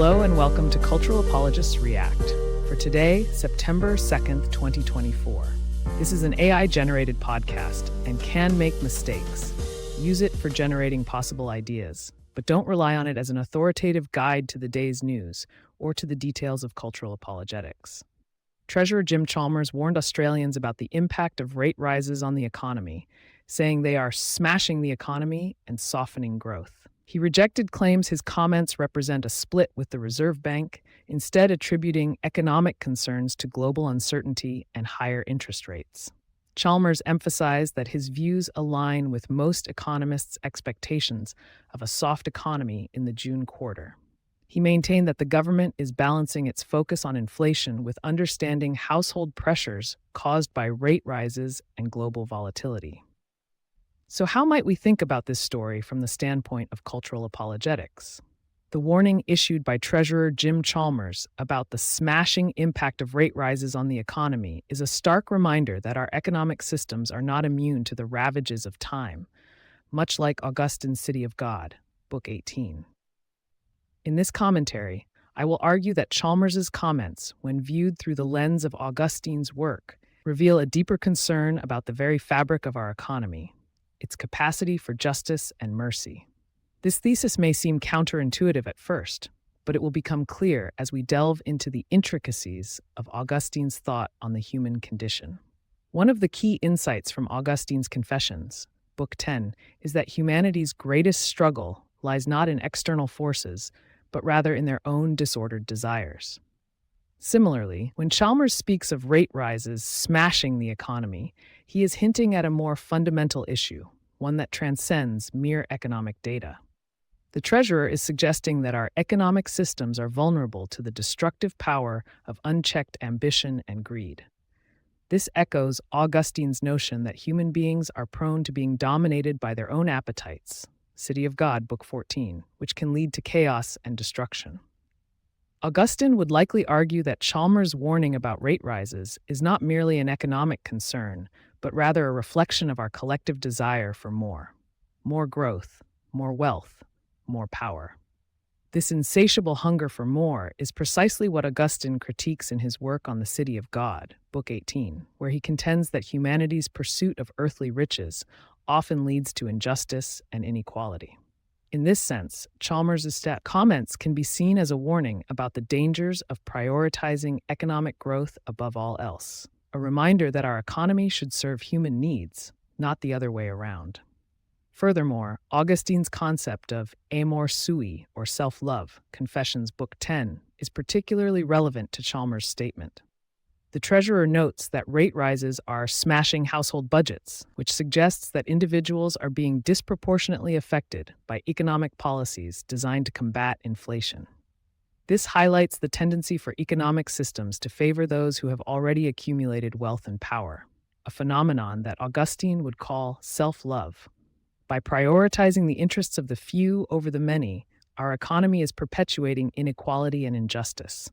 Hello and welcome to Cultural Apologists React. For today, September 2nd, 2024. This is an AI-generated podcast and can make mistakes. Use it for generating possible ideas, but don't rely on it as an authoritative guide to the day's news or to the details of cultural apologetics. Treasurer Jim Chalmers warned Australians about the impact of rate rises on the economy, saying they are smashing the economy and softening growth. He rejected claims his comments represent a split with the Reserve Bank, instead attributing economic concerns to global uncertainty and higher interest rates. Chalmers emphasized that his views align with most economists' expectations of a soft economy in the June quarter. He maintained that the government is balancing its focus on inflation with understanding household pressures caused by rate rises and global volatility. So how might we think about this story from the standpoint of cultural apologetics? The warning issued by Treasurer Jim Chalmers about the smashing impact of rate rises on the economy is a stark reminder that our economic systems are not immune to the ravages of time, much like Augustine's City of God, Book 18. In this commentary, I will argue that Chalmers's comments, when viewed through the lens of Augustine's work, reveal a deeper concern about the very fabric of our economy, its capacity for justice and mercy. This thesis may seem counterintuitive at first, but it will become clear as we delve into the intricacies of Augustine's thought on the human condition. One of the key insights from Augustine's Confessions, Book 10, is that humanity's greatest struggle lies not in external forces, but rather in their own disordered desires. Similarly, when Chalmers speaks of rate rises smashing the economy, he is hinting at a more fundamental issue, one that transcends mere economic data. The Treasurer is suggesting that our economic systems are vulnerable to the destructive power of unchecked ambition and greed. This echoes Augustine's notion that human beings are prone to being dominated by their own appetites, City of God, Book 14, which can lead to chaos and destruction. Augustine would likely argue that Chalmers' warning about rate rises is not merely an economic concern, but rather a reflection of our collective desire for more growth, more wealth, more power. This insatiable hunger for more is precisely what Augustine critiques in his work on the City of God, Book 18, where he contends that humanity's pursuit of earthly riches often leads to injustice and inequality. In this sense, Chalmers' comments can be seen as a warning about the dangers of prioritizing economic growth above all else, a reminder that our economy should serve human needs, not the other way around. Furthermore, Augustine's concept of amor sui, or self-love, Confessions, Book 10, is particularly relevant to Chalmers' statement. The Treasurer notes that rate rises are smashing household budgets, which suggests that individuals are being disproportionately affected by economic policies designed to combat inflation. This highlights the tendency for economic systems to favor those who have already accumulated wealth and power, a phenomenon that Augustine would call self-love. By prioritizing the interests of the few over the many, our economy is perpetuating inequality and injustice.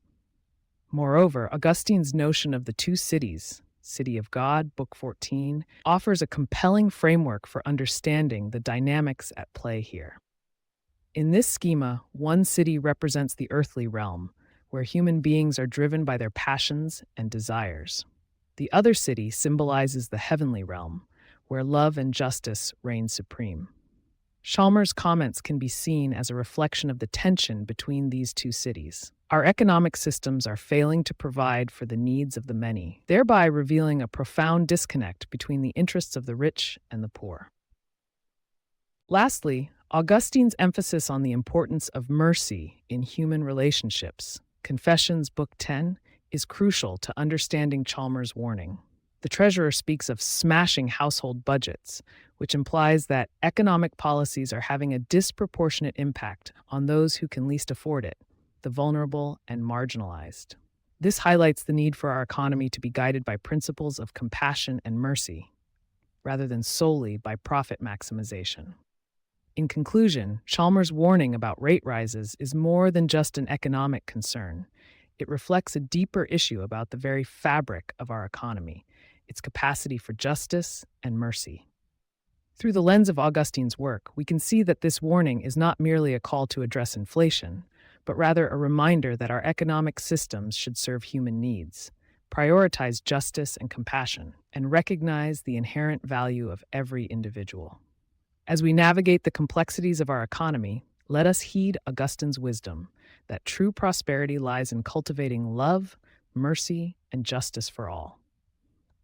Moreover, Augustine's notion of the two cities, City of God, Book 14, offers a compelling framework for understanding the dynamics at play here. In this schema, one city represents the earthly realm, where human beings are driven by their passions and desires. The other city symbolizes the heavenly realm, where love and justice reign supreme. Chalmers' comments can be seen as a reflection of the tension between these two cities. Our economic systems are failing to provide for the needs of the many, thereby revealing a profound disconnect between the interests of the rich and the poor. Lastly, Augustine's emphasis on the importance of mercy in human relationships, Confessions, Book 10, is crucial to understanding Chalmers' warning. The Treasurer speaks of smashing household budgets, which implies that economic policies are having a disproportionate impact on those who can least afford it, the vulnerable and marginalized. This highlights the need for our economy to be guided by principles of compassion and mercy, rather than solely by profit maximization. In conclusion, Chalmers' warning about rate rises is more than just an economic concern. It reflects a deeper issue about the very fabric of our economy, its capacity for justice and mercy. Through the lens of Augustine's work, we can see that this warning is not merely a call to address inflation, but rather a reminder that our economic systems should serve human needs, prioritize justice and compassion, and recognize the inherent value of every individual. As we navigate the complexities of our economy, let us heed Augustine's wisdom that true prosperity lies in cultivating love, mercy, and justice for all.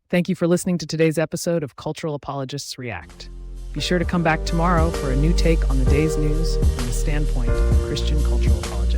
Thank you for listening to today's episode of Cultural Apologists React. Be sure to come back tomorrow for a new take on the day's news from the standpoint of Christian cultural apologists.